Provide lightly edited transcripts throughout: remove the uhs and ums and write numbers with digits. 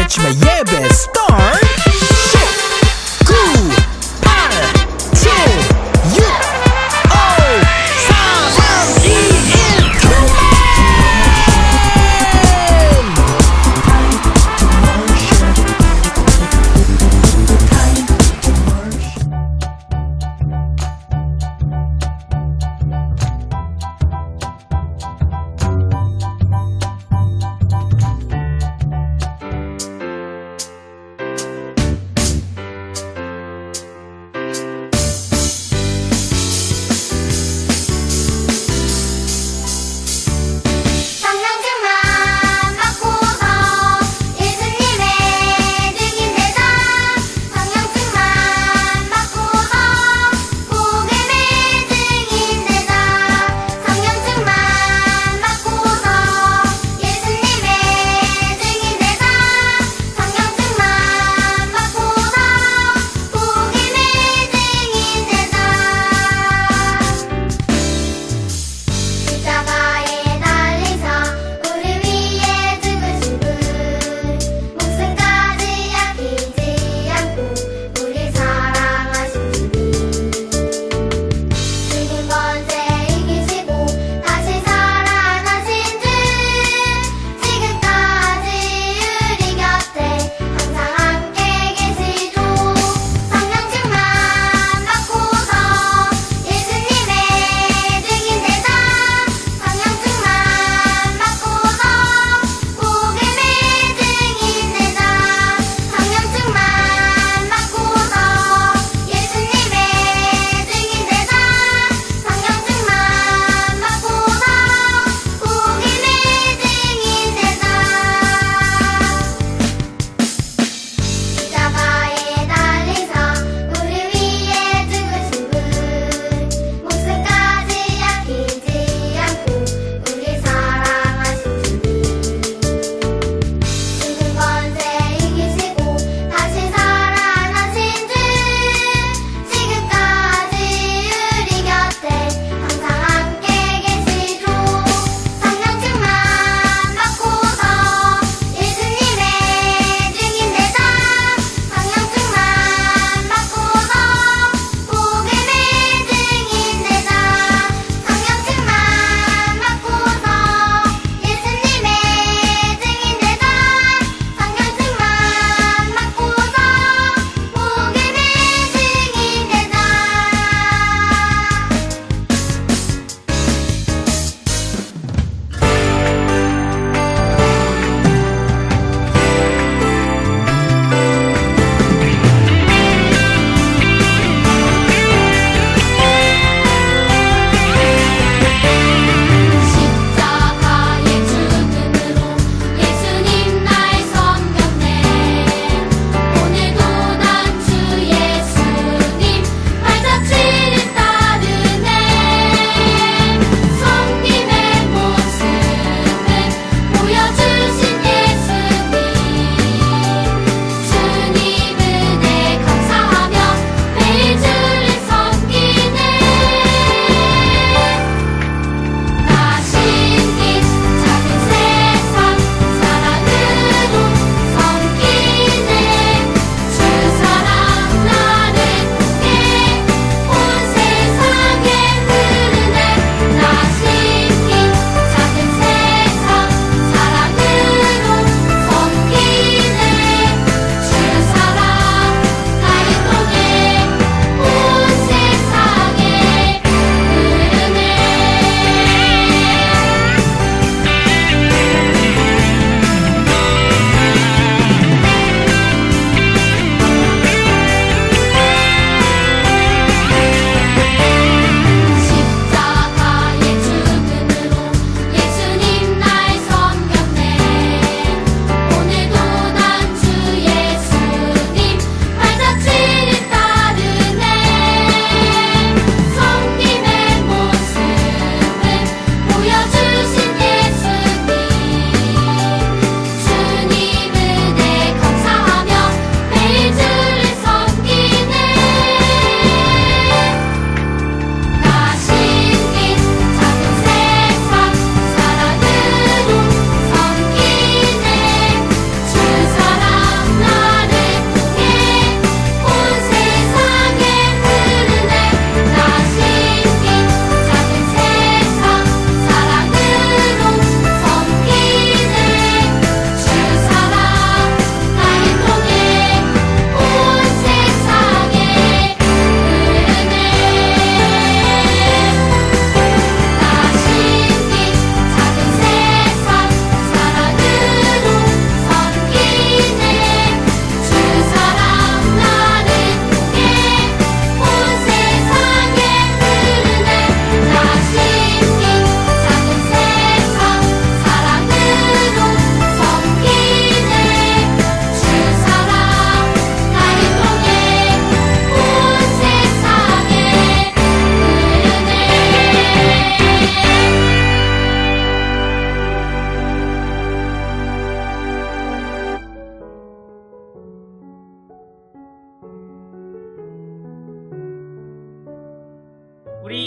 아침에 예배 스타트 10 9 8 7 6 5 4 3 2 1 그만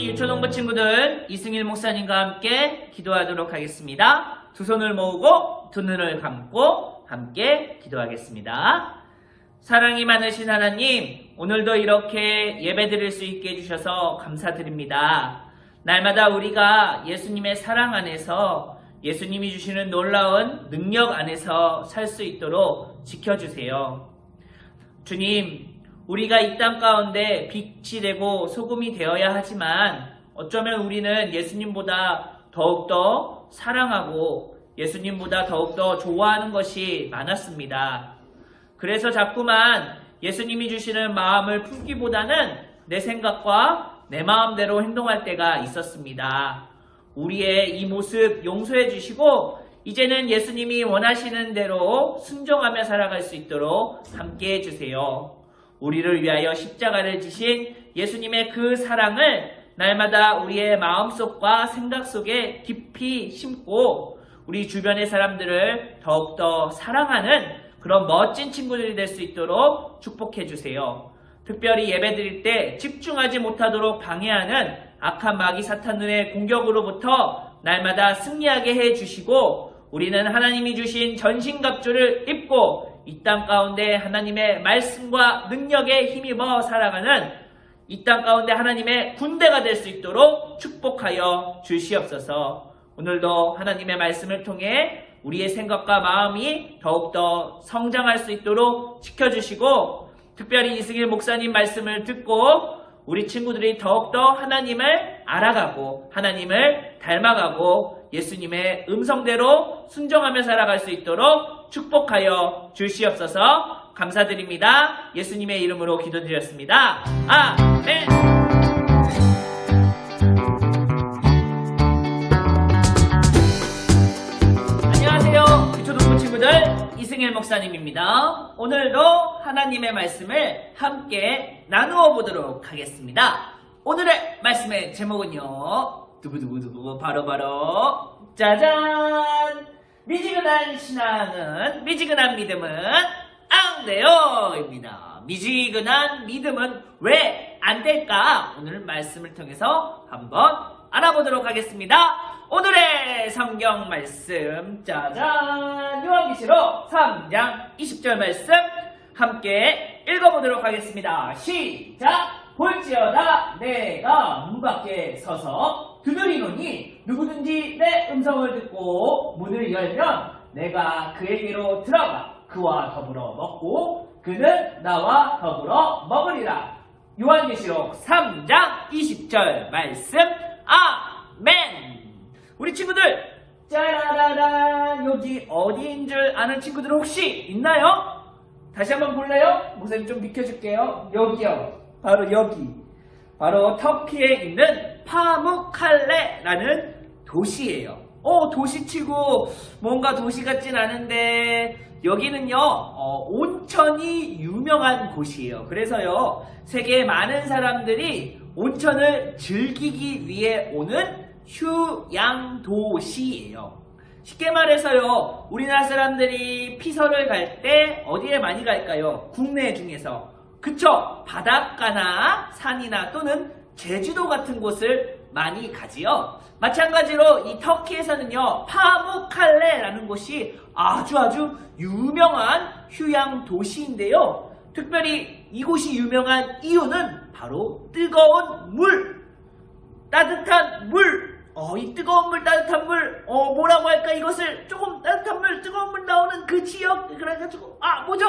우리 유초동부 친구들 이승일 목사님과 함께 기도하도록 하겠습니다. 두 손을 모으고 두 눈을 감고 함께 기도하겠습니다. 사랑이 많으신 하나님, 오늘도 이렇게 예배드릴 수 있게 해주셔서 감사드립니다. 날마다 우리가 예수님의 사랑 안에서 예수님이 주시는 놀라운 능력 안에서 살 수 있도록 지켜주세요. 주님, 우리가 이 땅 가운데 빛이 되고 소금이 되어야 하지만 어쩌면 우리는 예수님보다 더욱더 사랑하고 예수님보다 더욱더 좋아하는 것이 많았습니다. 그래서 자꾸만 예수님이 주시는 마음을 품기보다는 내 생각과 내 마음대로 행동할 때가 있었습니다. 우리의 이 모습 용서해 주시고 이제는 예수님이 원하시는 대로 순종하며 살아갈 수 있도록 함께 해주세요. 우리를 위하여 십자가를 지신 예수님의 그 사랑을 날마다 우리의 마음속과 생각 속에 깊이 심고 우리 주변의 사람들을 더욱더 사랑하는 그런 멋진 친구들이 될 수 있도록 축복해 주세요. 특별히 예배드릴 때 집중하지 못하도록 방해하는 악한 마귀 사탄의 공격으로부터 날마다 승리하게 해주시고 우리는 하나님이 주신 전신갑주를 입고 이 땅 가운데 하나님의 말씀과 능력에 힘입어 살아가는 이 땅 가운데 하나님의 군대가 될 수 있도록 축복하여 주시옵소서. 오늘도 하나님의 말씀을 통해 우리의 생각과 마음이 더욱더 성장할 수 있도록 지켜주시고 특별히 이승일 목사님 말씀을 듣고 우리 친구들이 더욱더 하나님을 알아가고 하나님을 닮아가고 예수님의 음성대로 순종하며 살아갈 수 있도록 축복하여 주시옵소서. 감사드립니다. 예수님의 이름으로 기도드렸습니다. 아멘. 안녕하세요. 유초동부 친구들 이승일 목사님입니다. 오늘도 하나님의 말씀을 함께 나누어 보도록 하겠습니다. 오늘의 말씀의 제목은요, 두구두구두구 바로바로 짜잔! 미지근한 신앙은 미지근한 믿음은 안 돼요! 입니다. 미지근한 믿음은 왜 안 될까? 오늘 말씀을 통해서 한번 알아보도록 하겠습니다. 오늘의 성경 말씀 짜잔! 요한계시록 3장 20절 말씀 함께 읽어보도록 하겠습니다. 시작! 볼지어다 내가 문 밖에 서서 두드리노니 누구든지 내 음성을 듣고 문을 열면 내가 그에게로 들어가 그와 더불어 먹고 그는 나와 더불어 먹으리라. 요한계시록 3장 20절 말씀 아멘. 우리 친구들 짜라라란 여기 어디인 줄 아는 친구들 혹시 있나요? 다시 한번 볼래요? 목사님 좀 비켜줄게요. 여기요. 바로 여기. 바로 터키에 있는 파무칼레라는 도시예요. 도시치고 뭔가 도시 같진 않은데 여기는요 온천이 유명한 곳이에요. 그래서요 세계의 많은 사람들이 온천을 즐기기 위해 오는 휴양도시예요. 쉽게 말해서요 우리나라 사람들이 피서를 갈 때 어디에 많이 갈까요? 국내 중에서 그쵸? 바닷가나 산이나 또는 제주도 같은 곳을 많이 가지요. 마찬가지로 이 터키에서는요 파무칼레라는 곳이 아주 유명한 휴양 도시인데요. 특별히 이곳이 유명한 이유는 바로 뜨거운 물, 따뜻한 물. 이 뜨거운 물, 따뜻한 물, 뭐라고 할까? 이것을 조금 따뜻한 물, 뜨거운 물 나오는 그 지역, 그래가지고 뭐죠?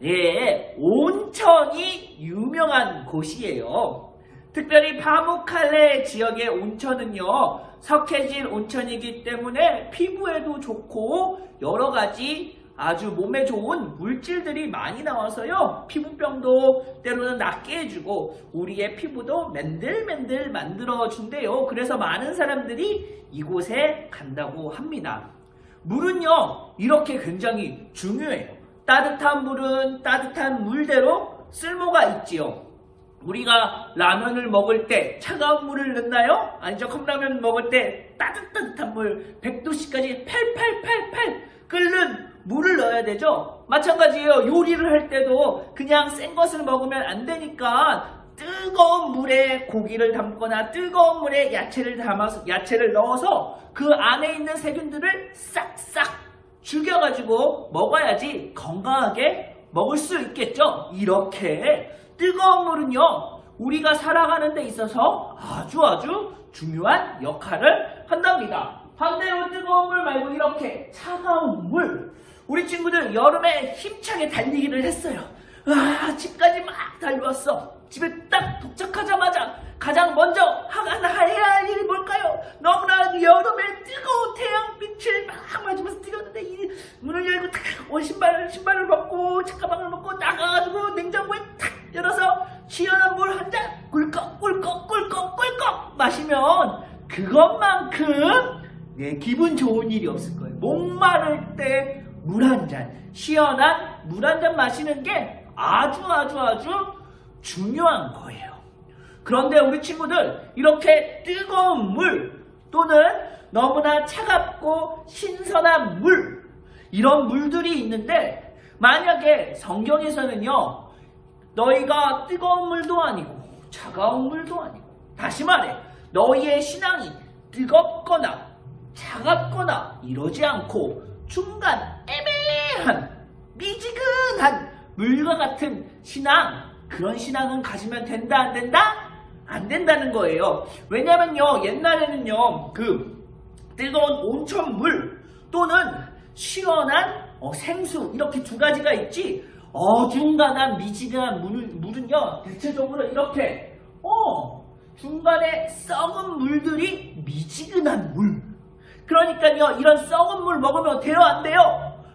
예, 온천이 유명한 곳이에요. 특별히 파무칼레 지역의 온천은요 석회질 온천이기 때문에 피부에도 좋고 여러가지 아주 몸에 좋은 물질들이 많이 나와서요 피부병도 때로는 낫게 해주고 우리의 피부도 맨들맨들 만들어준대요. 그래서 많은 사람들이 이곳에 간다고 합니다. 물은요 이렇게 굉장히 중요해요. 따뜻한 물은 따뜻한 물대로 쓸모가 있지요. 우리가 라면을 먹을 때 차가운 물을 넣나요? 아니죠. 컵라면 먹을 때 따뜻한 물 100도씨까지 팔팔팔팔 끓는 물을 넣어야 되죠. 마찬가지예요. 요리를 할 때도 그냥 센 것을 먹으면 안 되니까 뜨거운 물에 고기를 담거나 뜨거운 물에 야채를 넣어서 그 안에 있는 세균들을 싹싹 죽여가지고 먹어야지 건강하게 먹을 수 있겠죠. 이렇게 뜨거운 물은요, 우리가 살아가는 데 있어서 아주 중요한 역할을 한답니다. 반대로 뜨거운 물 말고 이렇게 차가운 물, 우리 친구들 여름에 힘차게 달리기를 했어요. 집까지 막 달려왔어. 집에 딱 도착하자마자 가장 먼저 해야 할 일이 뭘까요? 너무나 여름에 뜨거운 태양빛을 막 맞으면서 뛰었는데 이 문을 열고 탁 신발을 벗고 책가방을 벗고 나가가지고 냉장고에 탁 열어서 시원한 물 한 잔 꿀꺽 마시면 그것만큼 기분 좋은 일이 없을 거예요. 목마를 때 물 한 잔, 시원한 물 한 잔 마시는 게 아주 중요한 거예요. 그런데 우리 친구들 이렇게 뜨거운 물 또는 너무나 차갑고 신선한 물, 이런 물들이 있는데 만약에 성경에서는요, 너희가 뜨거운 물도 아니고 차가운 물도 아니고, 다시 말해 너희의 신앙이 뜨겁거나 차갑거나 이러지 않고 중간 애매한 미지근한 물과 같은 신앙, 그런 신앙은 가지면 된다 안 된다? 안 된다는 거예요. 왜냐면요, 옛날에는요 그 뜨거운 온천물 또는 시원한 생수, 이렇게 두 가지가 있지, 어중간한 미지근한 물은요 대체적으로 이렇게 중간에 썩은 물들이 미지근한 물, 그러니까요 이런 썩은 물 먹으면 돼요 안 돼요?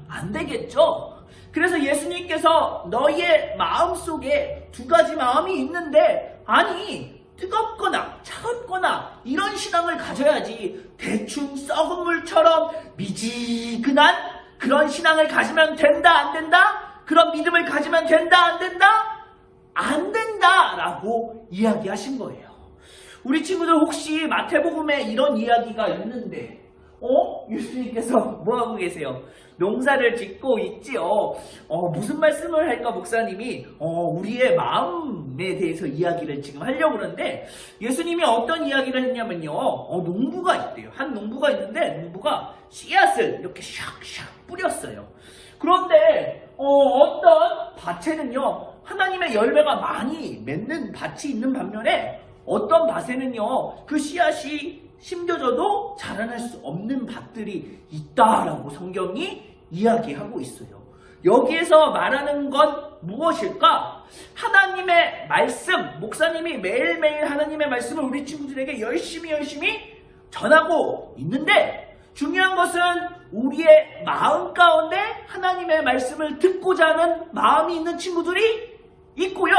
안 되겠죠. 그래서 예수님께서 너희의 마음속에 두 가지 마음이 있는데, 아니 뜨겁거나 차갑거나 이런 신앙을 가져야지 대충 썩은 물처럼 미지근한 그런 신앙을 가지면 된다 안 된다? 그런 믿음을 가지면 된다 안 된다? 안 된다라고 이야기하신 거예요. 우리 친구들 혹시 마태복음에 이런 이야기가 있는데 예수님께서 뭐하고 계세요? 농사를 짓고 있지요. 무슨 말씀을 할까 목사님이 우리의 마음에 대해서 이야기를 지금 하려고 그러는데, 예수님이 어떤 이야기를 했냐면요, 농부가 있대요. 한 농부가 있는데 농부가 씨앗을 이렇게 샥샥 뿌렸어요. 그런데 어떤 밭에는요 하나님의 열매가 많이 맺는 밭이 있는 반면에 어떤 밭에는요 그 씨앗이 심겨져도 자라날 수 없는 밭들이 있다라고 성경이 이야기하고 있어요. 여기에서 말하는 건 무엇일까? 하나님의 말씀, 목사님이 매일매일 하나님의 말씀을 우리 친구들에게 열심히 전하고 있는데, 중요한 것은 우리의 마음 가운데 하나님의 말씀을 듣고자 하는 마음이 있는 친구들이 있고요,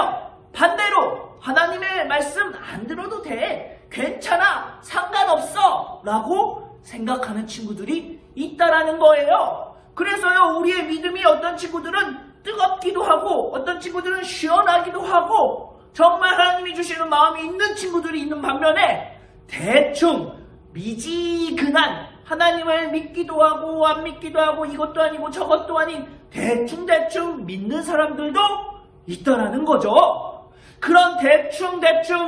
반대로 하나님의 말씀 안 들어도 돼, 괜찮아, 상관없어 라고 생각하는 친구들이 있다라는 거예요. 그래서요 우리의 믿음이 어떤 친구들은 뜨겁기도 하고 어떤 친구들은 시원하기도 하고 정말 하나님이 주시는 마음이 있는 친구들이 있는 반면에 대충 미지근한, 하나님을 믿기도 하고 안 믿기도 하고 이것도 아니고 저것도 아닌 대충 믿는 사람들도 있다라는 거죠. 그런 대충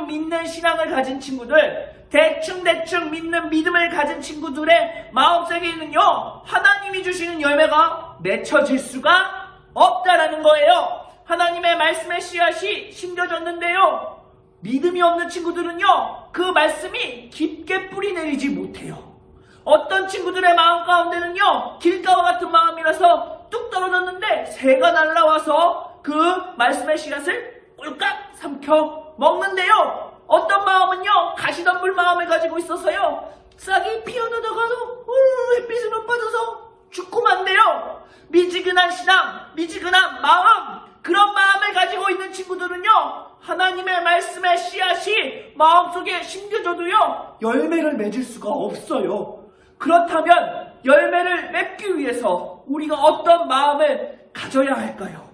믿는 신앙을 가진 친구들, 대충 믿는 믿음을 가진 친구들의 마음속에는요 하나님이 주시는 열매가 맺혀질 수가 없다라는 거예요. 하나님의 말씀의 씨앗이 심겨졌는데요, 믿음이 없는 친구들은요 그 말씀이 깊게 뿌리 내리지 못해요. 어떤 친구들의 마음 가운데는요 길가와 같은 마음이라서 뚝 떨어졌는데 새가 날라와서 그 말씀의 씨앗을 꿀깍 삼켜 먹는데요, 어떤 마음은요 가시덤불 마음을 가지고 있어서요 싹이 피어나다가도 햇빛을 못 받아서 죽고 만대요. 미지근한 신앙, 미지근한 마음, 그런 마음을 가지고 있는 친구들은요 하나님의 말씀의 씨앗이 마음속에 심겨져도요 열매를 맺을 수가 없어요. 그렇다면 열매를 맺기 위해서 우리가 어떤 마음을 가져야 할까요?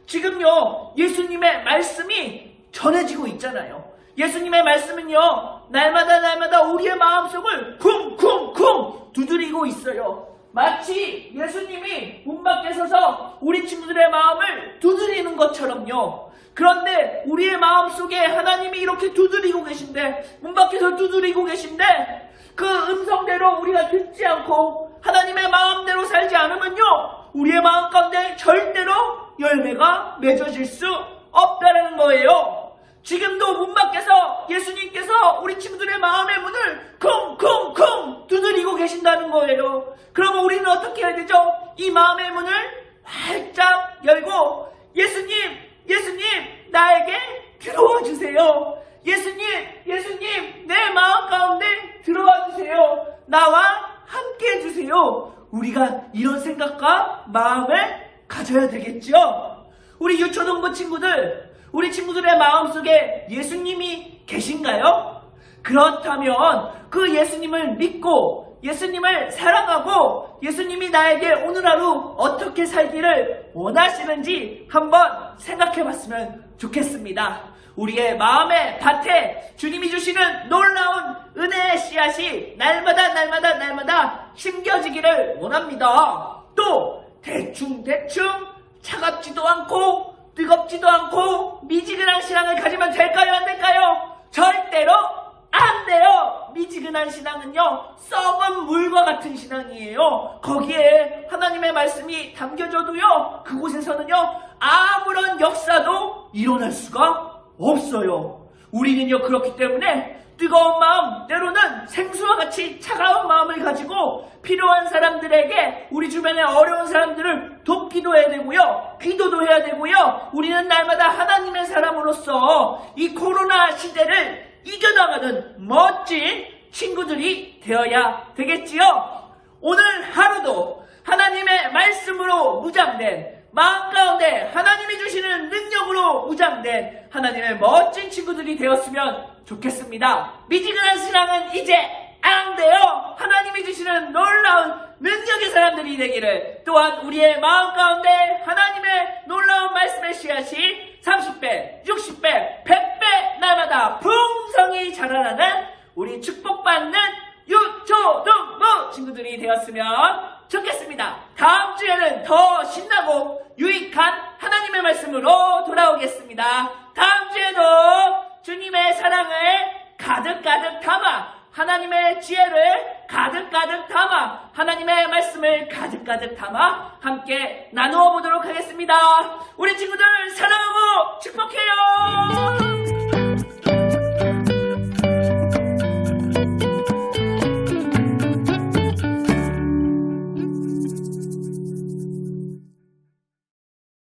지금요 예수님의 말씀이 전해지고 있잖아요. 예수님의 말씀은요 날마다 우리의 마음속을 쿵쿵쿵 두드리고 있어요. 마치 예수님이 문 밖에 서서 우리 친구들의 마음을 두드리는 것처럼요. 그런데 우리의 마음속에 하나님이 이렇게 두드리고 계신데, 문 밖에서 두드리고 계신데, 그 음성대로 우리가 듣지 않고 하나님의 마음대로 살지 않으면요, 우리의 마음 가운데 절대로 열매가 맺어질 수 없다는 거예요. 지금도 문 밖에서 예수님께서 우리 친구들의 마음의 문을 쿵쿵쿵 두드리고 계신다는 거예요. 그러면 우리는 어떻게 해야 되죠? 이 마음의 문을 활짝 열고 예수님 나에게 들어와 주세요. 예수님 내 마음 가운데 들어와 주세요. 나와 함께 해주세요. 우리가 이런 생각과 마음을 가져야 되겠죠. 우리 유초등부 친구들, 우리 친구들의 마음속에 예수님이 계신가요? 그렇다면 그 예수님을 믿고 예수님을 사랑하고 예수님이 나에게 오늘 하루 어떻게 살기를 원하시는지 한번 생각해 봤으면 좋겠습니다. 우리의 마음의 밭에 주님이 주시는 놀라운 은혜의 씨앗이 날마다 심겨지기를 원합니다. 또 대충 차갑지도 않고 뜨겁지도 않고 미지근한 신앙을 가지면 될까요? 안 될까요? 절대로 안 돼요. 미지근한 신앙은요, 썩은 물과 같은 신앙이에요. 거기에 하나님의 말씀이 담겨져도요, 그곳에서는요, 아무런 역사도 일어날 수가 없어요. 우리는요, 그렇기 때문에 뜨거운 마음, 때로는 생수와 같이 차가운 마음을 가지고 필요한 사람들에게, 우리 주변에 어려운 사람들을 돕기도 해야 되고요, 기도도 해야 되고요, 우리는 날마다 하나님의 사람으로서 이 코로나 시대를 이겨나가는 멋진 친구들이 되어야 되겠지요. 오늘 하루도 하나님의 말씀으로 무장된, 마음 가운데 하나님이 주시는 능력으로 무장된 하나님의 멋진 친구들이 되었으면 좋겠습니다. 미지근한 신앙은 이제 안 돼요. 하나님이 주시는 놀라운 능력의 사람들이 되기를, 또한 우리의 마음 가운데 하나님의 놀라운 말씀의 씨앗이 30배, 60배, 100배 날마다 풍성히 자라나는 우리 축복받는 유초등부 친구들이 되었으면 좋겠습니다. 다음 주에는 더 신나고 유익한 하나님의 말씀으로 돌아오겠습니다. 다음 주에도 주님의 사랑을 가득가득 담아, 하나님의 지혜를 가득가득 담아, 하나님의 말씀을 가득가득 담아 함께 나누어 보도록 하겠습니다. 우리 친구들 사랑하고 축복해요.